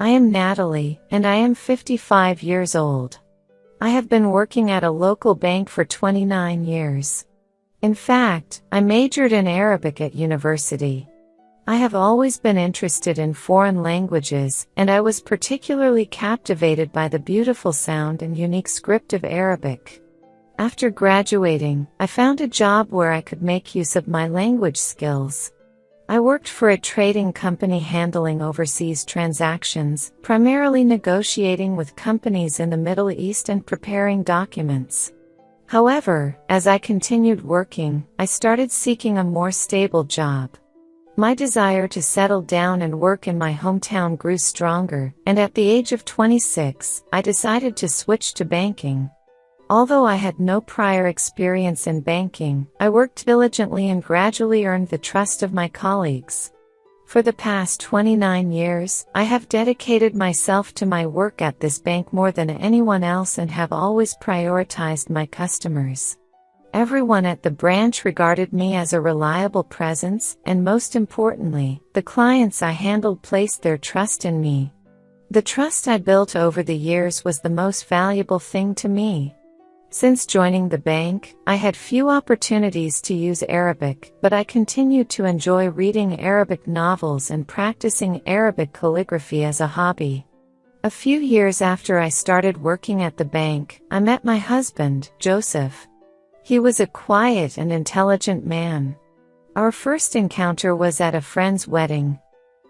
I am Natalie, and I am 55 years old. I have been working at a local bank for 29 years. In fact, I majored in Arabic at university. I have always been interested in foreign languages, and I was particularly captivated by the beautiful sound and unique script of Arabic. After graduating, I found a job where I could make use of my language skills. I worked for a trading company handling overseas transactions, primarily negotiating with companies in the Middle East and preparing documents. However, as I continued working, I started seeking a more stable job. My desire to settle down and work in my hometown grew stronger, and at the age of 26, I decided to switch to banking. Although I had no prior experience in banking, I worked diligently and gradually earned the trust of my colleagues. For the past 29 years, I have dedicated myself to my work at this bank more than anyone else and have always prioritized my customers. Everyone at the branch regarded me as a reliable presence, and most importantly, the clients I handled placed their trust in me. The trust I built over the years was the most valuable thing to me. Since joining the bank, I had few opportunities to use Arabic, but I continued to enjoy reading Arabic novels and practicing Arabic calligraphy as a hobby. A few years after I started working at the bank, I met my husband, Joseph. He was a quiet and intelligent man. Our first encounter was at a friend's wedding.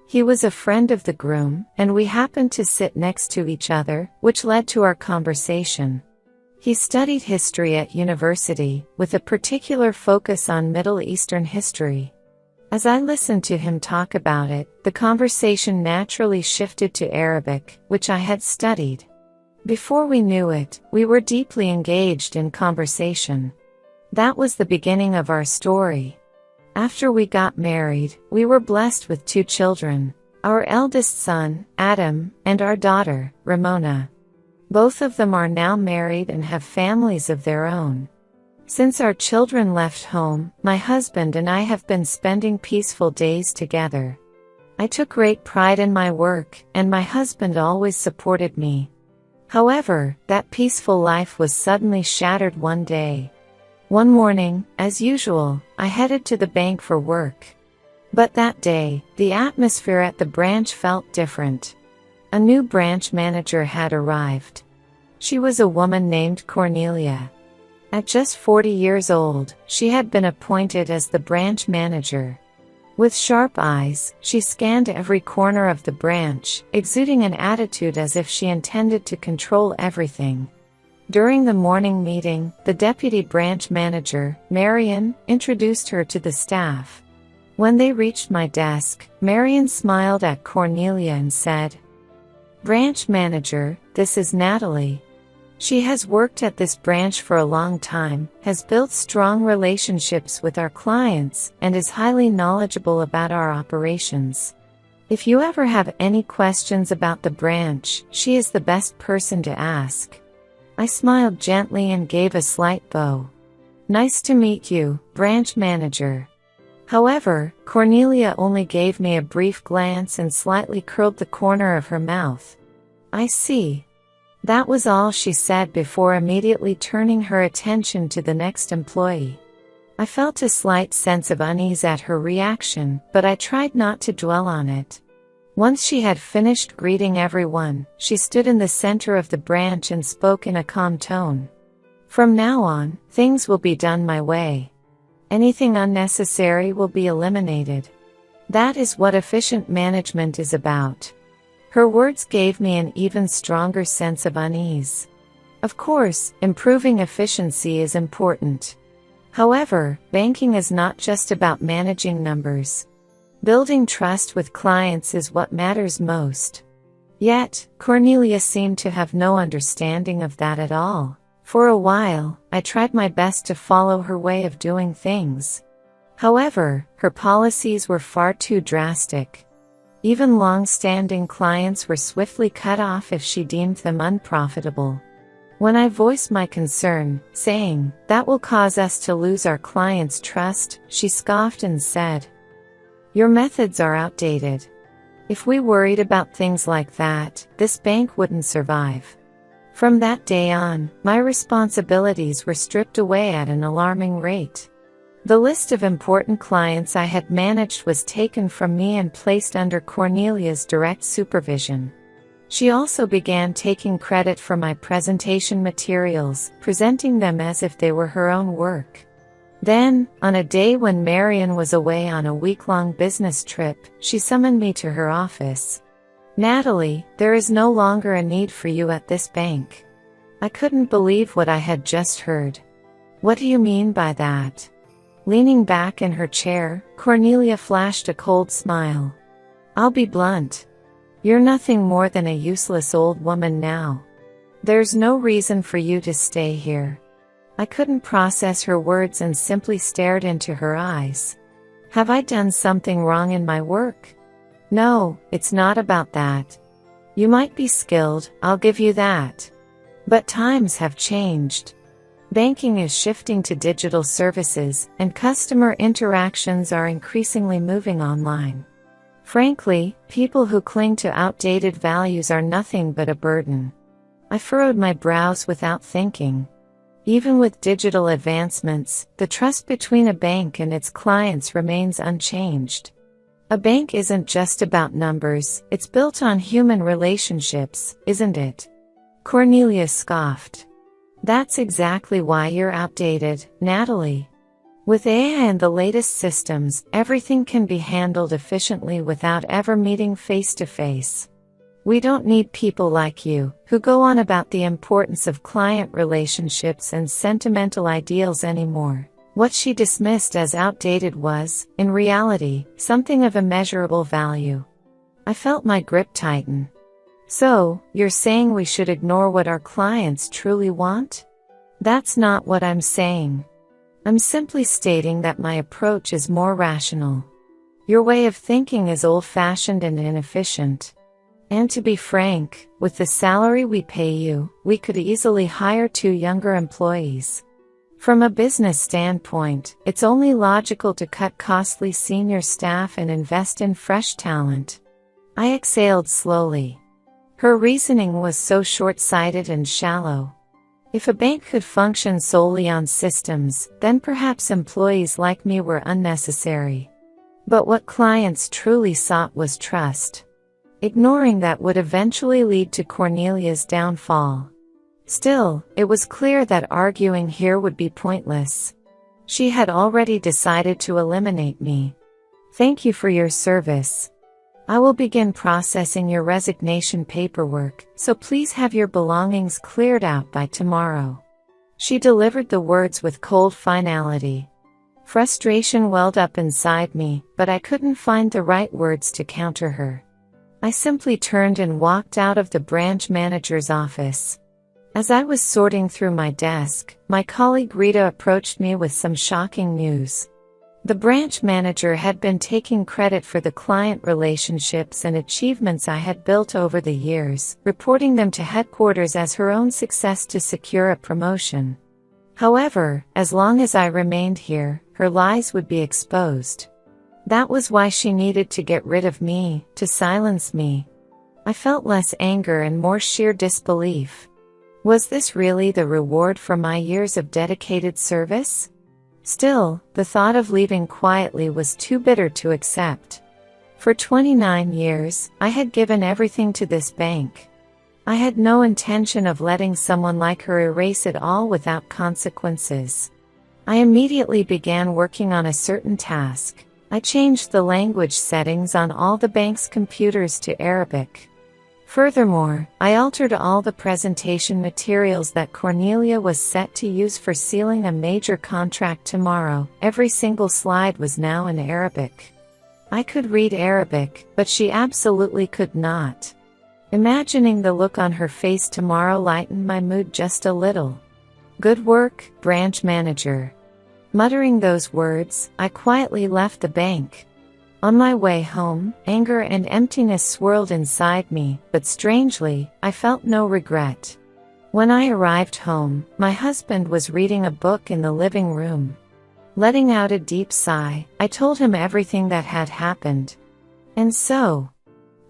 He was a friend of the groom, and we happened to sit next to each other, which led to our conversation. He studied history at university, with a particular focus on Middle Eastern history. As I listened to him talk about it, the conversation naturally shifted to Arabic, which I had studied. Before we knew it, we were deeply engaged in conversation. That was the beginning of our story. After we got married, we were blessed with 2 children, our eldest son, Adam, and our daughter, Ramona. Both of them are now married and have families of their own. Since our children left home, my husband and I have been spending peaceful days together. I took great pride in my work, and my husband always supported me. However, that peaceful life was suddenly shattered one day. One morning, as usual, I headed to the bank for work. But that day, the atmosphere at the branch felt different. A new branch manager had arrived. She was a woman named Cornelia. At just 40 years old, she had been appointed as the branch manager. With sharp eyes, she scanned every corner of the branch, exuding an attitude as if she intended to control everything. During the morning meeting, the deputy branch manager, Marion, introduced her to the staff. When they reached my desk, Marion smiled at Cornelia and said, "Branch manager, this is Natalie. She has worked at this branch for a long time, has built strong relationships with our clients, and is highly knowledgeable about our operations. If you ever have any questions about the branch, she is the best person to ask." I smiled gently and gave a slight bow. "Nice to meet you, branch manager." However, Cornelia only gave me a brief glance and slightly curled the corner of her mouth. "I see." That was all she said before immediately turning her attention to the next employee. I felt a slight sense of unease at her reaction, but I tried not to dwell on it. Once she had finished greeting everyone, she stood in the center of the branch and spoke in a calm tone. "From now on, things will be done my way. Anything unnecessary will be eliminated. That is what efficient management is about." Her words gave me an even stronger sense of unease. Of course, improving efficiency is important. However, banking is not just about managing numbers. Building trust with clients is what matters most. Yet, Cornelia seemed to have no understanding of that at all. For a while, I tried my best to follow her way of doing things. However, her policies were far too drastic. Even long-standing clients were swiftly cut off if she deemed them unprofitable. When I voiced my concern, saying, "That will cause us to lose our clients' trust," she scoffed and said, "Your methods are outdated. If we worried about things like that, this bank wouldn't survive. From that day on, my responsibilities were stripped away at an alarming rate. The list of important clients I had managed was taken from me and placed under Cornelia's direct supervision. She also began taking credit for my presentation materials, presenting them as if they were her own work. Then, on a day when Marion was away on a week-long business trip, she summoned me to her office. "Natalie, there is no longer a need for you at this bank." I couldn't believe what I had just heard. "What do you mean by that?" Leaning back in her chair, Cornelia flashed a cold smile. "I'll be blunt. You're nothing more than a useless old woman now. There's no reason for you to stay here." I couldn't process her words and simply stared into her eyes. Have I done something wrong in my work? No, it's not about that. You might be skilled, I'll give you that. But times have changed. Banking is shifting to digital services, and customer interactions are increasingly moving online. Frankly, people who cling to outdated values are nothing but a burden. I furrowed my brows without thinking. Even with digital advancements, the trust between a bank and its clients remains unchanged. A bank isn't just about numbers, it's built on human relationships, isn't it? Cornelia scoffed. That's exactly why you're outdated, Natalie. With AI and the latest systems, everything can be handled efficiently without ever meeting face to face. We don't need people like you, who go on about the importance of client relationships and sentimental ideals anymore. What she dismissed as outdated was, in reality, something of immeasurable value. I felt my grip tighten. So, you're saying we should ignore what our clients truly want? That's not what I'm saying. I'm simply stating that my approach is more rational. Your way of thinking is old-fashioned and inefficient. And to be frank, with the salary we pay you, we could easily hire 2 younger employees. From a business standpoint, it's only logical to cut costly senior staff and invest in fresh talent. I exhaled slowly. Her reasoning was so short-sighted and shallow. If a bank could function solely on systems, then perhaps employees like me were unnecessary. But what clients truly sought was trust. Ignoring that would eventually lead to Cornelia's downfall. Still, it was clear that arguing here would be pointless. She had already decided to eliminate me. Thank you for your service. I will begin processing your resignation paperwork, so please have your belongings cleared out by tomorrow. She delivered the words with cold finality. Frustration welled up inside me, but I couldn't find the right words to counter her. I simply turned and walked out of the branch manager's office. As I was sorting through my desk, my colleague Rita approached me with some shocking news. The branch manager had been taking credit for the client relationships and achievements I had built over the years, reporting them to headquarters as her own success to secure a promotion. However, as long as I remained here, her lies would be exposed. That was why she needed to get rid of me, to silence me. I felt less anger and more sheer disbelief. Was this really the reward for my years of dedicated service? Still, the thought of leaving quietly was too bitter to accept. For 29 years, I had given everything to this bank. I had no intention of letting someone like her erase it all without consequences. I immediately began working on a certain task. I changed the language settings on all the bank's computers to Arabic. Furthermore, I altered all the presentation materials that Cornelia was set to use for sealing a major contract tomorrow. Every single slide was now in Arabic. I could read Arabic, but she absolutely could not. Imagining the look on her face tomorrow lightened my mood just a little. Good work, branch manager. Muttering those words, I quietly left the bank. On my way home, anger and emptiness swirled inside me, but strangely, I felt no regret. When I arrived home, my husband was reading a book in the living room. Letting out a deep sigh, I told him everything that had happened. And so,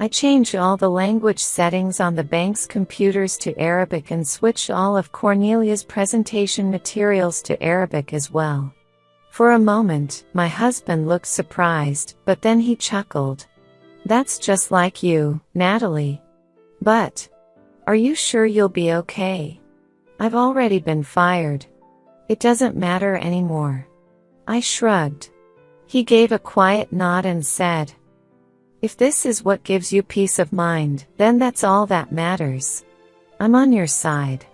I changed all the language settings on the bank's computers to Arabic and switched all of Cornelia's presentation materials to Arabic as well. For a moment, my husband looked surprised, but then he chuckled. "That's just like you, Natalie. But are you sure you'll be okay? I've already been fired. It doesn't matter anymore." I shrugged. He gave a quiet nod and said, "If this is what gives you peace of mind, then that's all that matters. I'm on your side."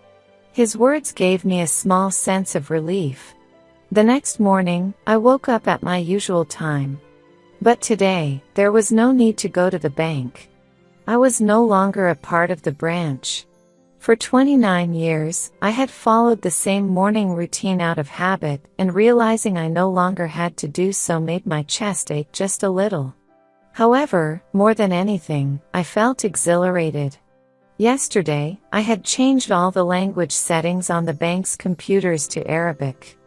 His words gave me a small sense of relief. The next morning, I woke up at my usual time. But today, there was no need to go to the bank. I was no longer a part of the branch. For 29 years, I had followed the same morning routine out of habit, and realizing I no longer had to do so made my chest ache just a little. However, more than anything, I felt exhilarated. Yesterday, I had changed all the language settings on the bank's computers to Arabic.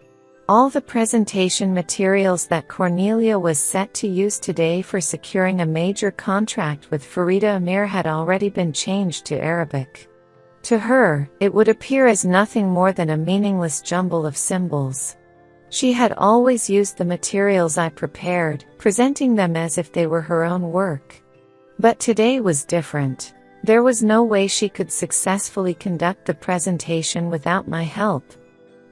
All the presentation materials that Cornelia was set to use today for securing a major contract with Farida Amir had already been changed to Arabic. To her, it would appear as nothing more than a meaningless jumble of symbols. She had always used the materials I prepared, presenting them as if they were her own work. But today was different. There was no way she could successfully conduct the presentation without my help.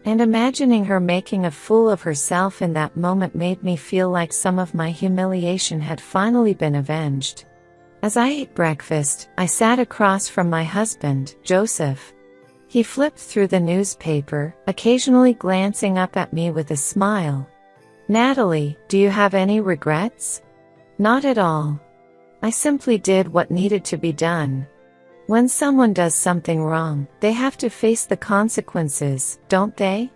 And imagining her making a fool of herself in that moment made me feel like some of my humiliation had finally been avenged. As I ate breakfast, I sat across from my husband, Joseph. He flipped through the newspaper, occasionally glancing up at me with a smile. "Natalie, do you have any regrets?" "Not at all. I simply did what needed to be done. When someone does something wrong, they have to face the consequences, don't they?"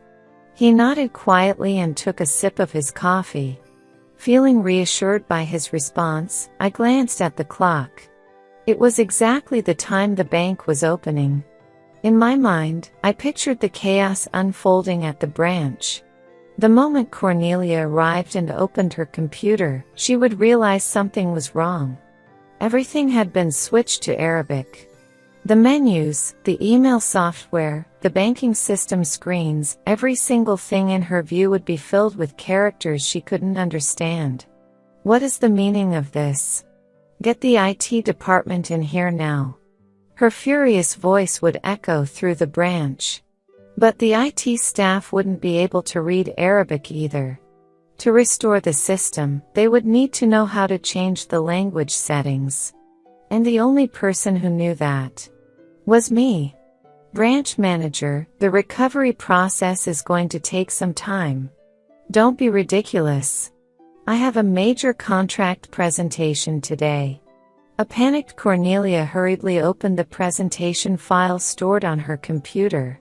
He nodded quietly and took a sip of his coffee. Feeling reassured by his response, I glanced at the clock. It was exactly the time the bank was opening. In my mind, I pictured the chaos unfolding at the branch. The moment Cornelia arrived and opened her computer, she would realize something was wrong. Everything had been switched to Arabic. The menus, the email software, the banking system screens, every single thing in her view would be filled with characters she couldn't understand. "What is the meaning of this? Get the IT department in here now." Her furious voice would echo through the branch. But the IT staff wouldn't be able to read Arabic either. To restore the system, they would need to know how to change the language settings. And the only person who knew that was me. "Branch manager, the recovery process is going to take some time. Don't be ridiculous. I have a major contract presentation today." A panicked Cornelia hurriedly opened the presentation file stored on her computer.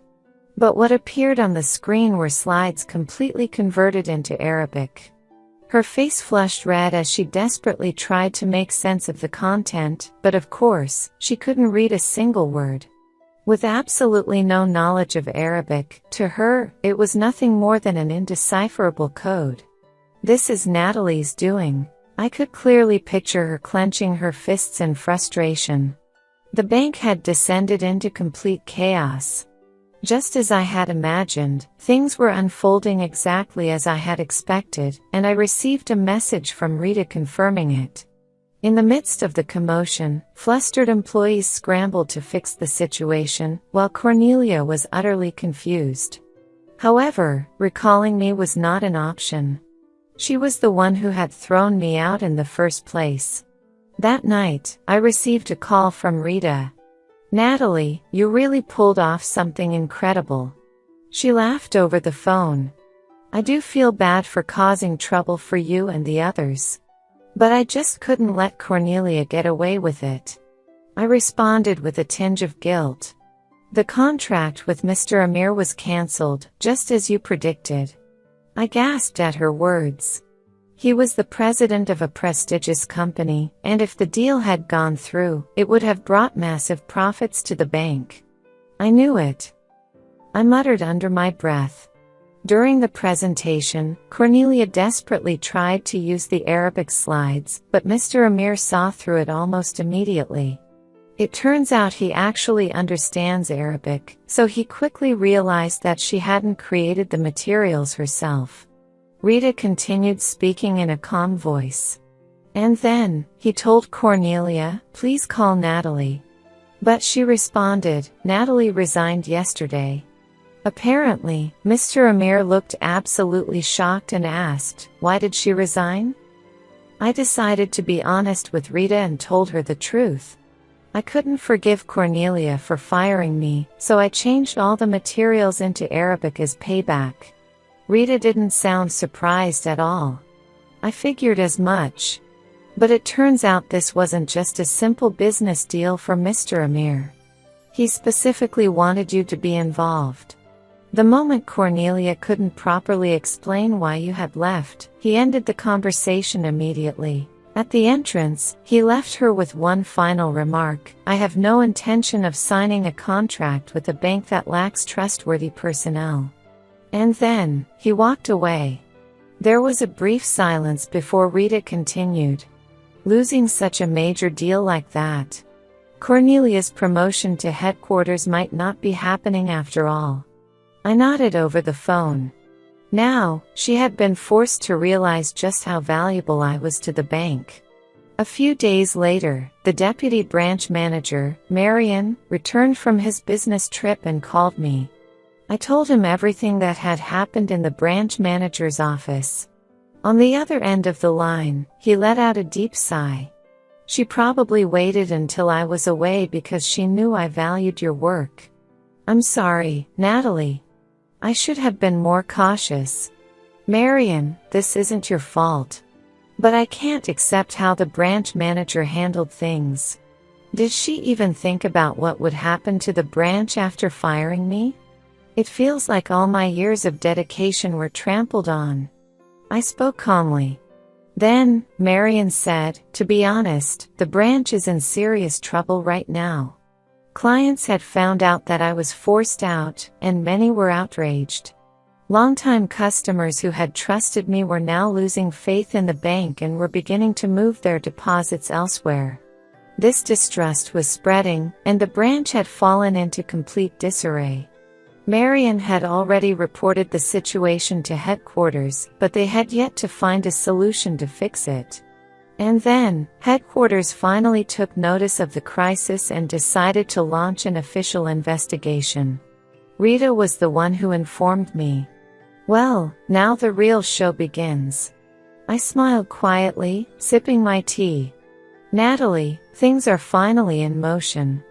But what appeared on the screen were slides completely converted into Arabic. Her face flushed red as she desperately tried to make sense of the content, but of course, she couldn't read a single word. With absolutely no knowledge of Arabic, to her, it was nothing more than an indecipherable code. "This is Natalie's doing." I could clearly picture her clenching her fists in frustration. The bank had descended into complete chaos. Just as I had imagined, things were unfolding exactly as I had expected, and I received a message from Rita confirming it. In the midst of the commotion, flustered employees scrambled to fix the situation, while Cornelia was utterly confused. However, recalling me was not an option. She was the one who had thrown me out in the first place. That night, I received a call from Rita. "Natalie, you really pulled off something incredible." She laughed over the phone. "I do feel bad for causing trouble for you and the others. But I just couldn't let Cornelia get away with it." I responded with a tinge of guilt. "The contract with Mr. Amir was cancelled, just as you predicted." I gasped at her words. He was the president of a prestigious company, and if the deal had gone through, it would have brought massive profits to the bank. I knew it. I muttered under my breath. During the presentation, Cornelia desperately tried to use the Arabic slides, but Mr. Amir saw through it almost immediately. It turns out he actually understands Arabic, so he quickly realized that she hadn't created the materials herself. Rita continued speaking in a calm voice. And then, he told Cornelia, "Please call Natalie." But she responded, "Natalie resigned yesterday." Apparently, Mr. Amir looked absolutely shocked and asked, "Why did she resign?" I decided to be honest with Rita and told her the truth. I couldn't forgive Cornelia for firing me, so I changed all the materials into Arabic as payback. Rita didn't sound surprised at all. I figured as much. But it turns out this wasn't just a simple business deal for Mr. Amir. He specifically wanted you to be involved. The moment Cornelia couldn't properly explain why you had left, he ended the conversation immediately. At the entrance, he left her with one final remark: "I have no intention of signing a contract with a bank that lacks trustworthy personnel." And then, he walked away. There was a brief silence before Rita continued. Losing such a major deal like that. Cornelia's promotion to headquarters might not be happening after all. I nodded over the phone. Now, she had been forced to realize just how valuable I was to the bank. A few days later, the deputy branch manager, Marion, returned from his business trip and called me. I told him everything that had happened in the branch manager's office. On the other end of the line, he let out a deep sigh. "She probably waited until I was away because she knew I valued your work." "I'm sorry, Natalie. I should have been more cautious." "Marion, this isn't your fault. But I can't accept how the branch manager handled things. Did she even think about what would happen to the branch after firing me? It feels like all my years of dedication were trampled on." I spoke calmly. Then, Marion said, "To be honest, the branch is in serious trouble right now. Clients had found out that I was forced out, and many were outraged. Longtime customers who had trusted me were now losing faith in the bank and were beginning to move their deposits elsewhere. This distrust was spreading, and the branch had fallen into complete disarray. Marion had already reported the situation to headquarters, but they had yet to find a solution to fix it. And then, headquarters finally took notice of the crisis and decided to launch an official investigation. Rita was the one who informed me. Well, now the real show begins. I smiled quietly, sipping my tea. "Natalie, things are finally in motion."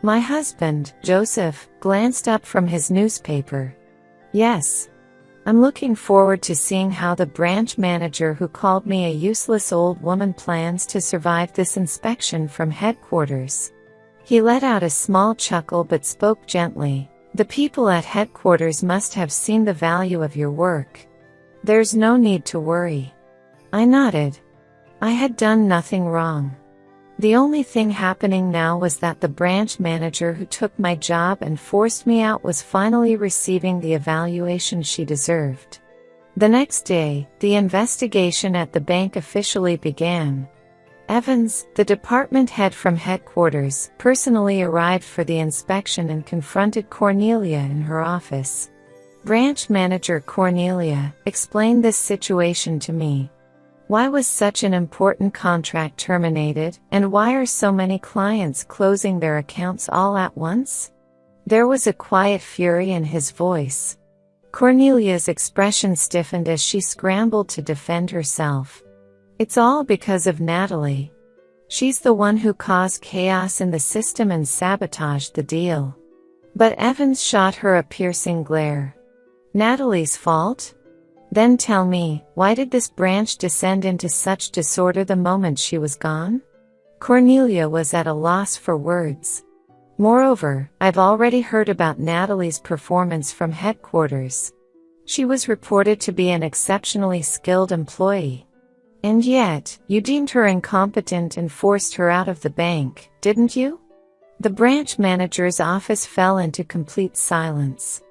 My husband, Joseph, glanced up from his newspaper. "Yes. I'm looking forward to seeing how the branch manager who called me a useless old woman plans to survive this inspection from headquarters." He let out a small chuckle but spoke gently. "The people at headquarters must have seen the value of your work. There's no need to worry." I nodded. I had done nothing wrong. The only thing happening now was that the branch manager who took my job and forced me out was finally receiving the evaluation she deserved. The next day, the investigation at the bank officially began. Evans, the department head from headquarters, personally arrived for the inspection and confronted Cornelia in her office. Branch manager Cornelia explained this situation to me. Why was such an important contract terminated, and why are so many clients closing their accounts all at once? There was a quiet fury in his voice. Cornelia's expression stiffened as she scrambled to defend herself. "It's all because of Natalie. She's the one who caused chaos in the system and sabotaged the deal." But Evans shot her a piercing glare. "Natalie's fault? Then tell me, why did this branch descend into such disorder the moment she was gone?" Cornelia was at a loss for words. "Moreover, I've already heard about Natalie's performance from headquarters. She was reported to be an exceptionally skilled employee. And yet, you deemed her incompetent and forced her out of the bank, didn't you?" The branch manager's office fell into complete silence.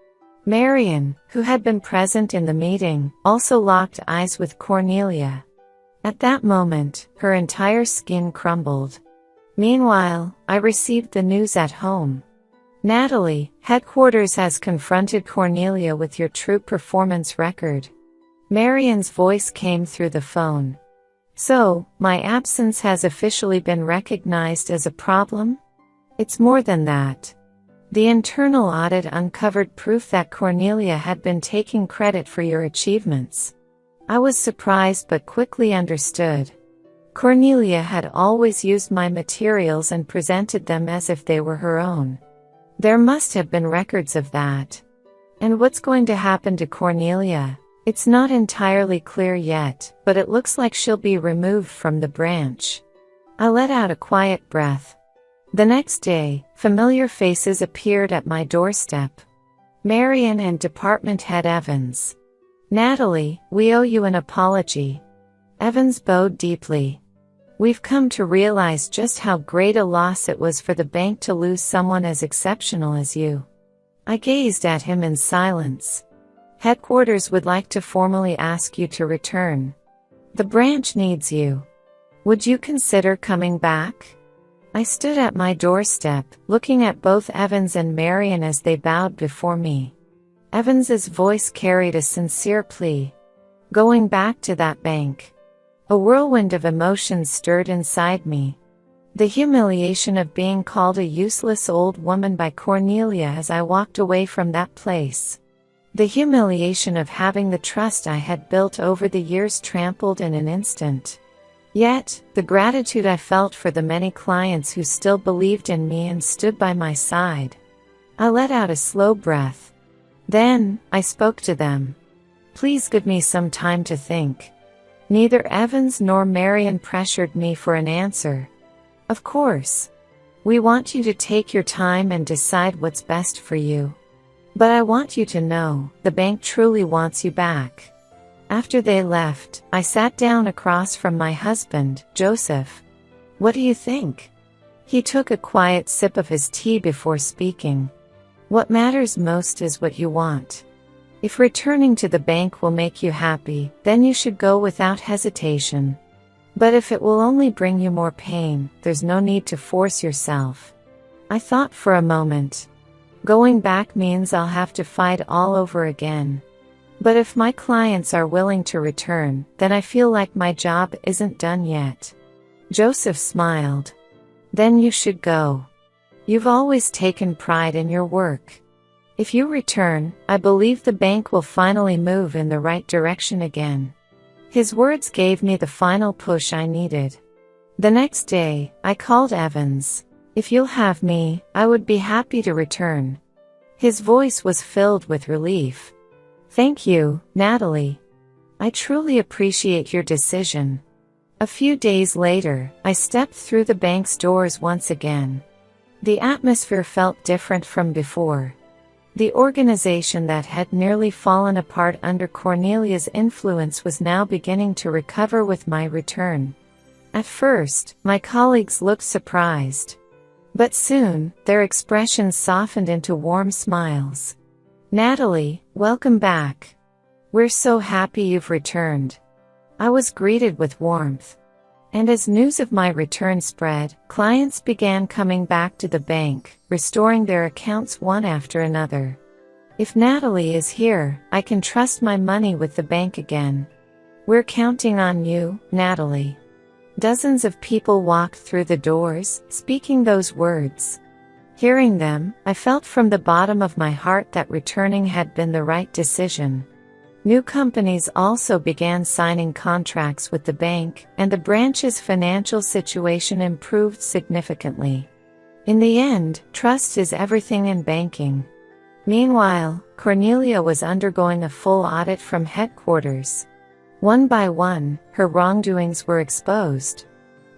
Marian, who had been present in the meeting, also locked eyes with Cornelia. At that moment, her entire skin crumbled. Meanwhile, I received the news at home. Natalie, headquarters has confronted Cornelia with your true performance record. Marian's voice came through the phone. So, my absence has officially been recognized as a problem? It's more than that. The internal audit uncovered proof that Cornelia had been taking credit for your achievements. I was surprised but quickly understood. Cornelia had always used my materials and presented them as if they were her own. There must have been records of that. And what's going to happen to Cornelia? It's not entirely clear yet, but it looks like she'll be removed from the branch. I let out a quiet breath. The next day, familiar faces appeared at my doorstep. Marian and Department Head Evans. Natalie, we owe you an apology. Evans bowed deeply. We've come to realize just how great a loss it was for the bank to lose someone as exceptional as you. I gazed at him in silence. Headquarters would like to formally ask you to return. The branch needs you. Would you consider coming back? I stood at my doorstep, looking at both Evans and Marian as they bowed before me. Evans's voice carried a sincere plea. Going back to that bank. A whirlwind of emotions stirred inside me. The humiliation of being called a useless old woman by Cornelia as I walked away from that place. The humiliation of having the trust I had built over the years trampled in an instant. Yet, the gratitude I felt for the many clients who still believed in me and stood by my side. I let out a slow breath. Then, I spoke to them. Please give me some time to think. Neither Evans nor Marian pressured me for an answer. Of course. We want you to take your time and decide what's best for you. But I want you to know, the bank truly wants you back. After they left, I sat down across from my husband, Joseph. What do you think? He took a quiet sip of his tea before speaking. What matters most is what you want. If returning to the bank will make you happy, then you should go without hesitation. But if it will only bring you more pain, there's no need to force yourself. I thought for a moment. Going back means I'll have to fight all over again. But if my clients are willing to return, then I feel like my job isn't done yet. Joseph smiled. Then you should go. You've always taken pride in your work. If you return, I believe the bank will finally move in the right direction again. His words gave me the final push I needed. The next day, I called Evans. If you'll have me, I would be happy to return. His voice was filled with relief. Thank you, Natalie. I truly appreciate your decision. A few days later, I stepped through the bank's doors once again. The atmosphere felt different from before. The organization that had nearly fallen apart under Cornelia's influence was now beginning to recover with my return. At first, my colleagues looked surprised. But soon, their expressions softened into warm smiles. Natalie, welcome back. We're so happy you've returned. I was greeted with warmth. And as news of my return spread, clients began coming back to the bank, restoring their accounts one after another. If Natalie is here, I can trust my money with the bank again. We're counting on you, Natalie. Dozens of people walked through the doors, speaking those words. Hearing them, I felt from the bottom of my heart that returning had been the right decision. New companies also began signing contracts with the bank, and the branch's financial situation improved significantly. In the end, trust is everything in banking. Meanwhile, Cornelia was undergoing a full audit from headquarters. One by one, her wrongdoings were exposed.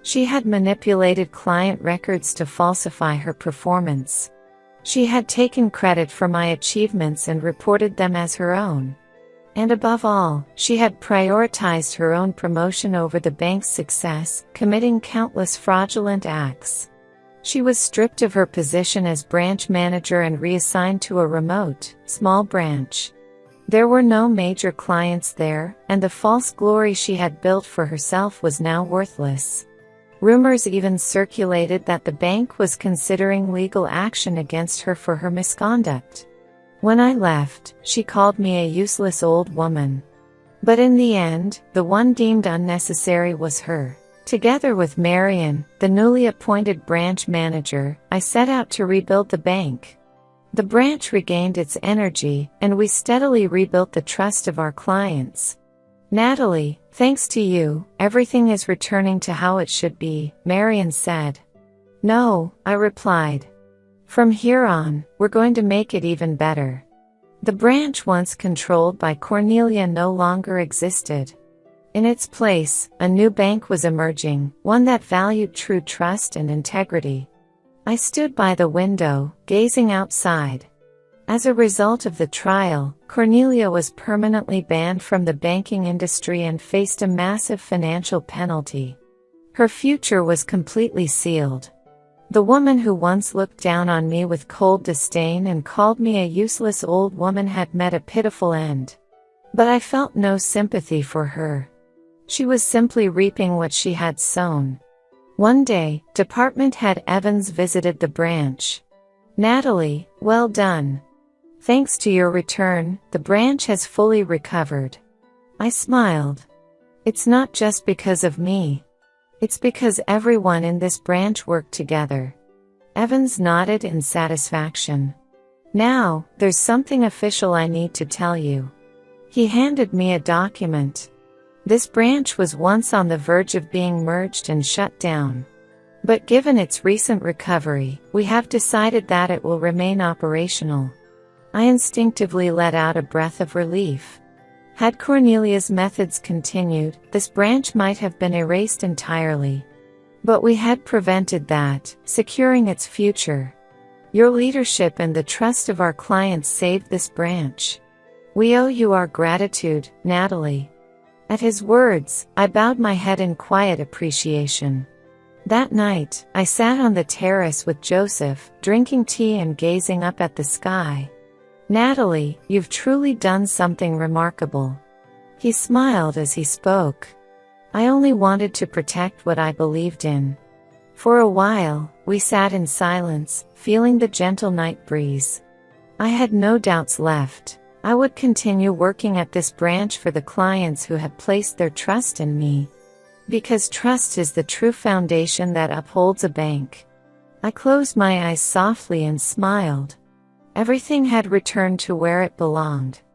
She had manipulated client records to falsify her performance. She had taken credit for my achievements and reported them as her own. And above all, she had prioritized her own promotion over the bank's success, committing countless fraudulent acts. She was stripped of her position as branch manager and reassigned to a remote, small branch. There were no major clients there, and the false glory she had built for herself was now worthless. Rumors even circulated that the bank was considering legal action against her for her misconduct. When I left, she called me a useless old woman. But in the end, the one deemed unnecessary was her. Together with Marion, the newly appointed branch manager, I set out to rebuild the bank. The branch regained its energy, and we steadily rebuilt the trust of our clients. "Natalie, thanks to you, everything is returning to how it should be," Marion said. "No," I replied. "From here on, we're going to make it even better." The branch once controlled by Cornelia no longer existed. In its place, a new bank was emerging, one that valued true trust and integrity. I stood by the window, gazing outside. As a result of the trial, Cornelia was permanently banned from the banking industry and faced a massive financial penalty. Her future was completely sealed. The woman who once looked down on me with cold disdain and called me a useless old woman had met a pitiful end. But I felt no sympathy for her. She was simply reaping what she had sown. One day, Department Head Evans visited the branch. "Natalie, well done. Thanks to your return, the branch has fully recovered." I smiled. "It's not just because of me. It's because everyone in this branch worked together." Evans nodded in satisfaction. "Now, there's something official I need to tell you." He handed me a document. This branch was once on the verge of being merged and shut down. But given its recent recovery, we have decided that it will remain operational. I instinctively let out a breath of relief. Had Cornelia's methods continued, this branch might have been erased entirely. But we had prevented that, securing its future. Your leadership and the trust of our clients saved this branch. We owe you our gratitude, Natalie. At his words, I bowed my head in quiet appreciation. That night, I sat on the terrace with Joseph, drinking tea and gazing up at the sky. "Natalie, you've truly done something remarkable." He smiled as he spoke. "I only wanted to protect what I believed in." For a while, we sat in silence, feeling the gentle night breeze. I had no doubts left. I would continue working at this branch for the clients who had placed their trust in me. Because trust is the true foundation that upholds a bank. I closed my eyes softly and smiled. Everything had returned to where it belonged.